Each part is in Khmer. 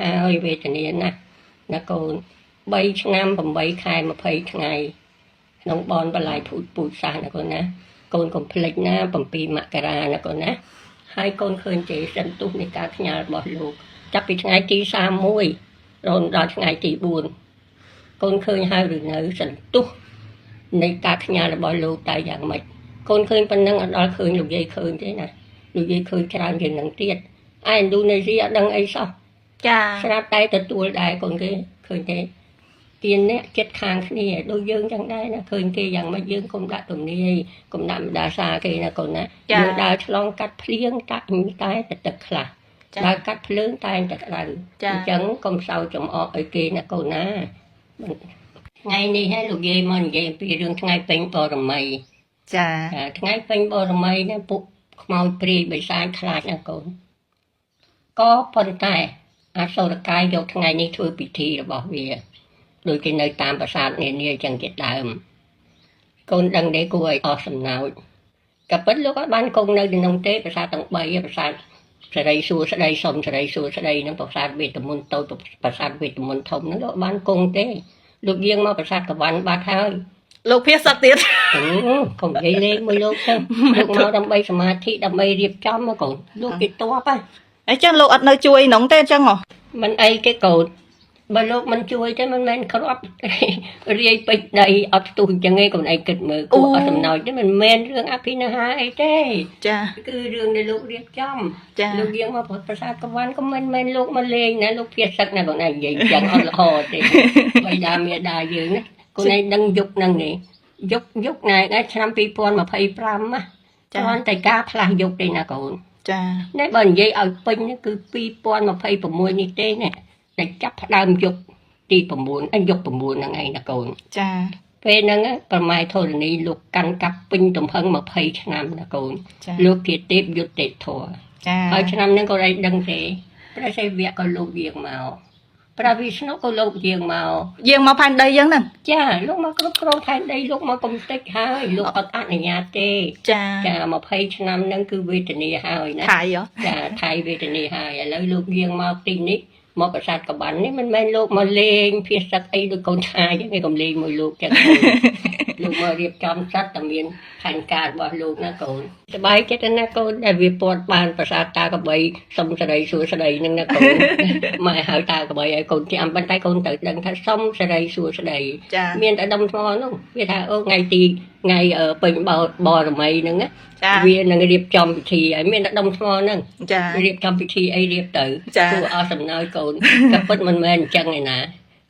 ហើយវេទនាណាណាកូន3ឆ្នាំ8ខែ20ថ្ងៃក្នុងបនបលាយភូតពូជសាសណាកូនណាកូនកុំភ្លេចណា7មករាណាកូនណាហើយកូនឃើញទេសិនទុះនៃការផ្ញើរបស់លោកចាប់ពីថ្ងៃទី31រហូតដល់ថ្ងៃទី4កូនឃើញហើយឬនៅសិនទុះនៃការផ្ញើរបស់លោកតែយ៉ាងម៉េចកូនឃើញប៉ុណ្ណឹងអត់ដល់ឃើញលោកយាយឃើញទេណាលោកយាយឃើញច្រើនជាងនឹងទៀតឯឥណ្ឌូនេស៊ីអត់ដឹងអីសោះចាស្រាប់តែទទួលដែរកូនគេឃើញទេទៀននេះចិត្តខាងគ្នាដូចយើងចឹងដែរណាឃើញគេយ៉ាងម៉េចយើងកុំដាក់ទំនាយកុំដាក់ម្ដាសាគេណាកូនណាយើងដើរឆ្លងកាត់ភ្លៀងតែទឹកខ្លះដើរកាត់ភ្លើងតែតែក្តៅអញ្ចឹងកុំសោចំអកឲ្យគេណាកូនណាថ្ងៃនេះហើយលោកយាយមកនិយាយអំពីរឿងថ្ងៃពេញបរមីចាថ្ងៃពេញបរមីនេះពួកខ្មោចព្រាយបិសាចខ្លាចណាកូនក៏ប៉ុន្តែអសុរកាយយកថ្ងៃនេះធ្វើពិធីរបស់វាដូចគេនៅតាមប្រាសាទនានាចឹងជាដើមកូនដឹងទេគួរឲ្យអស់សំណោចក៏ប៉ុន្តែលោកអត់បានគង់នៅក្នុងទេប្រាសាទទាំង3ប្រាសាទសេរីសួស្ដីសុំសេរីសួស្ដីនឹងប្រាសាទវេទមន្តតូចប្រាសាទវេទមន្តធំហ្នឹងលោកបានគង់ទេលោកយាងមកប្រាសាទកវ័នបាត់ហើយលោកភាសទៀតកុំនិយាយលេងមួយលោកទៅលោកមកដើម្បីសមាធិដើម្បីរៀបចំមកកូនលោកគេតបហើយអញ្ចឹងលោកអត់នៅជួយក្នុងទេអញ្ចឹងហ៎មិនអីគេកូនបើលោកមិនជួយទេមិនមែនគ្រាប់រាយពេជ្រដីអត់ផ្ទុះអញ្ចឹងឯងកូនឯងគិតមើលគួរអត់សំណោចទេមិនមែនរឿងអភិនិហាអីទេចាគឺរឿងដែលលោករៀបចំលោកយាងមកប្រាសាទកវ័នក៏មិនមែនលោកមកលេងណាលោកភាសឹកណាកូនឯងនិយាយអញ្ចឹងអត់ល្អទេបិតាមាតាយើងណាកូនឯងដឹងយុគហ្នឹងនេះយុគណែឆ្នាំ2025ណាគ្រាន់តែការផ្លាស់យុគទេណាកូនចានេះបើនិយាយឲ្យពេញគឺ2026នេះទេណាតែចាប់ផ្ដើមយុគទី9យុគ9ហ្នឹងឯងណាកូនចាពេលហ្នឹងប្រម៉ែធរណីលោកកាន់កាប់ពេញទំហឹង20ឆ្នាំណាកូនលោកជាទេពយុទ្ធធរចាហើយឆ្នាំហ្នឹងក៏ឯងដឹងទេព្រះសិវៈក៏លោកយាងមកព្រះវិស្ណុក៏លោកយាងមកផែនដីយ៉ាងហ្នឹងចាលោកមកគ្រប់គ្រងផែនដីលោកមកកំតិចហើយលោកអត់អនុញ្ញាតទេចា20ឆ្នាំហ្នឹងគឺវេទនាហើយណាថៃចាថៃវេទនាហើយឥឡូវលោកយាងមកទីនេះមកប្រាសាទកបាន់នេះមិនមែនលោកមកលេងភាសឹកអីដូចកូនឆាយទេគេកុំលេងមួយលោកចឹងលោកមករៀបចំសត្វតែមានផែនការរបស់លោកណាកូនសប្បាយចិត្តណាកូនដែលវាពាត់បានប្រាសាទតាកបីសុំសេរីសួស្ដីនឹងណាកូនម៉ែហៅតាកបីឲ្យកូនចាំប៉ុន្តែកូនត្រូវដឹងថាសុំសេរីសួស្ដីមានតែដុំថ្មនោះវាថាអូថ្ងៃពេញបរមីហ្នឹងណាវានឹងរៀបចំពិធីហើយមានតែដុំថ្មហ្នឹងរៀបចំពិធីអីរៀបទៅគួរអស់សំណើចកូនក៏ពិតមិនមែនអញ្ចឹងឯណា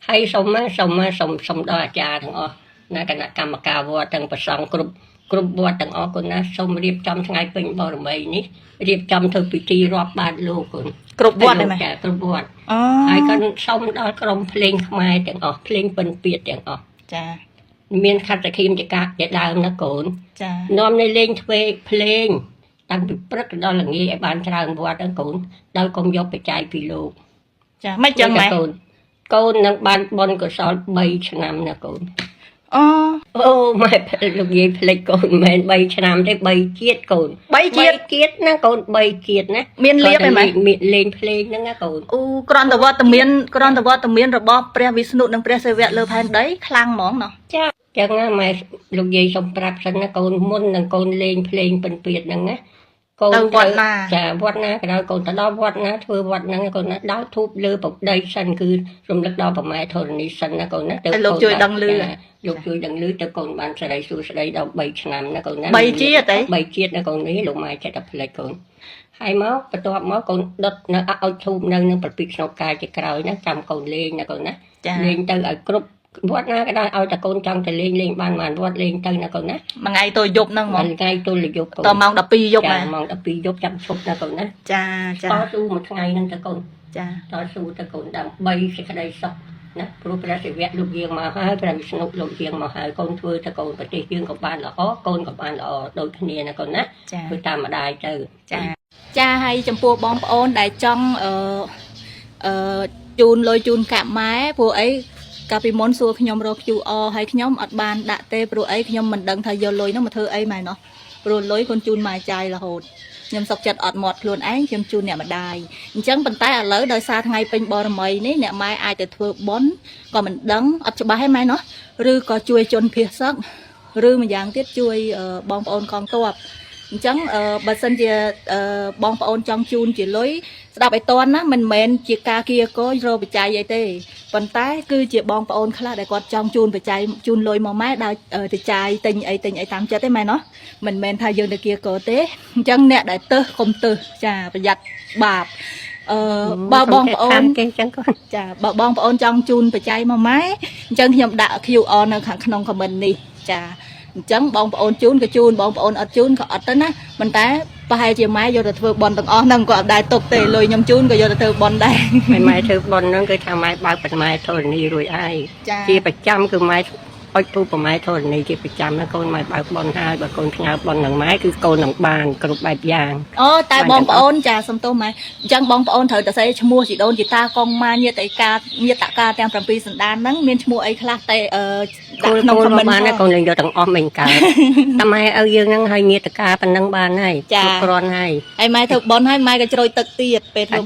ហើយសុំដល់អាចារ្យទាំងអស់ណាគណៈកម្មការវត្តទាំងប្រសង់គ្រប់វត្តទាំងអស់គុណណាសូមរៀបចំថ្ងៃពេញបរមីនេះរៀបចំធ្វើពិធីរាប់បាតលោកគុណគ្រប់វត្តដែរចាគ្រប់វត្តហើយក៏សូមដល់ក្រុមភ្លេងខ្មែរទាំងអស់ភ្លេងពិណពាទ្យទាំងអស់ចាមានខត្តខីមចកាជាដើមណាកូនចានាំនៅលេងទ្វេភ្លេងតាំងពីព្រឹកដល់ល្ងាចឲ្យបានច្រើនវត្តហ្នឹងកូនដោយកុំយកបច្ច័យពីលោកចាមិនចឹងម៉ែកូននឹងបានបនកុសល3ឆ្នាំណាកូនអូម៉ែលោកយាយភ្លេចកូនមិនមែន3ឆ្នាំទេ3ជាតិកូន3ជាតិណាកូន3ជាតិណាមានលៀបទេម៉ែមានលេងភ្លេងហ្នឹងណាកូនអូក្រន្តវត្តមានរបស់ព្រះវិស្ណុនិងព្រះសិវៈលើផែនដីខ្លាំងហ្មងណោះចាចឹងណាម៉ែលោកយាយសូមប្រាប់សិនណាកូនមុននឹងកូនលេងភ្លេងពិនពាទ្យហ្នឹងណាកូនទៅវត្តណាចាវត្តណាក៏ដោយកូនទៅដល់វត្តណាធ្វើវត្តហ្នឹងកូនណាដោតធូបលើប្រដីសិនគឺរំលឹកដល់ប្រម៉ែធរណីសិនណាកូនណាទៅលោកជួយដឹងលឺទៅកូនបានសេរីសួស្ដីដល់3ឆ្នាំណាកូនណា3ជាតិណាកូននេះលោកម៉ែចិត្តតែផ្លេចកូនហើយមកបន្ទាប់មកកូនដុតនៅឲ្យធូបនៅនឹងប្រពីក្នុងកាយជាក្រោយណាចាំកូនលេងណាកូនណាលេងទៅឲ្យគ្រប់វត្តណាក៏ដោយឲ្យតែកូនចង់ទៅលេងបានវត្តលេងទៅណាកូនណាមួយថ្ងៃទល់យប់ហ្នឹងហ្មងថ្ងៃទល់យប់កូនតម៉ោង12យប់ណាម៉ោង12យប់ចាំឈប់ណាកូនណាចាតស៊ូមួយថ្ងៃហ្នឹងទៅកូនចាតស៊ូទៅកូនដើម្បីសេចក្តីសុខណាព្រោះព្រះសិវៈលោកយាងមកហើយព្រះវិស្ណុលោកយាងមកហើយកូនធ្វើទៅកូនប្រទេសយើងក៏បានល្អកូនក៏បានល្អដូចគ្នាណាកូនណាធ្វើតាមម្ដាយទៅចាហើយចំពោះបងប្អូនដែលចង់ជូនលុយជូនកាក់ម៉ែព្រោះអីកាលពីមុនសួរខ្ញុំរក QR ហើយខ្ញុំអត់បានដាក់ទេព្រោះអីខ្ញុំមិនដឹងថាយកលុយនោះមកធ្វើអីម៉ែណោះព្រោះលុយកូនជូនម៉ែចាយរហូត ខ្ញុំសុកចិត្តអត់មាត់ខ្លួនឯងខ្ញុំជូនអ្នកម្ដាយអញ្ចឹងប៉ុន្តែឥឡូវដោយសារថ្ងៃពេញបរមីនេះអ្នកម៉ែអាចទៅធ្វើបុណ្យក៏មិនដឹងអត់ច្បាស់ទេម៉ែណោះឬក៏ជួយជនភៀសសឹកឬម្យ៉ាងទៀតជួយបងប្អូនកងទ័ពអញ្ចឹងបើសិនជាបងប្អូនចង់ជូនជាលុយស្ដាប់ឲ្យតន់ណាមិនមែនជាការគៀកោរោបច្ច័យអីទេប៉ុន្តែគឺជាបងប្អូនខ្លះដែលគាត់ចង់ជូនបច្ច័យជូនលុយមកម៉ែដោយទៅចាយទិញអីតាមចិត្តទេម៉ែណោះមិនមែនថាយើងទៅគៀកោទេអញ្ចឹងអ្នកដែលទៅកុំទៅចាប្រយ័ត្នបាបបើបងប្អូនគេអញ្ចឹងគាត់ចាបើបងប្អូនចង់ជូនបច្ច័យមកម៉ែអញ្ចឹងខ្ញុំដាក់ QR នៅខាងក្នុង comment នេះចាអញ្ចឹងបងប្អូនជូនក៏ជូនបងប្អូនអត់ជូនក៏អត់ទៅណាប៉ុន្តែប្រហែលជាម៉ែយកទៅធ្វើបន់ទាំងអស់ហ្នឹងក៏អត់ដែរទុកទេលុយខ្ញុំជូនក៏យកទៅធ្វើបន់ដែរម៉ែធ្វើបន់ហ្នឹងគឺថាម៉ែបើកបន្លែធរណីរួចហើយជាប្រចាំគឺម៉ែអុចពូប្រម៉ែធរណីជាប្រចាំណាកូនម៉ែបើកបន់ហើយបើកូនផ្ញើបន់នឹងម៉ែគឺកូននឹងបានគ្រប់បែបយ៉ាងអូតែបងប្អូនចាសំទោសម៉ែអញ្ចឹងបងប្អូនត្រូវតែសេឈ្មោះជីដូនជីតាកងម៉ាញាតិកាញាតិកាទាំង7សន្តានហ្នឹងមានឈ្មោះអីខ្លះតែដាក់ក្នុង comment បានកូននឹងយកទាំងអស់មិនកើតតែម៉ែឲ្យយើងហ្នឹងឲ្យញាតិកាប៉ុណ្ណឹងបានហើយគ្រប់គ្រាន់ហើយម៉ែធ្វើបន់ហើយម៉ែក៏ជ្រោយទឹកទៀតពេលធ្វើ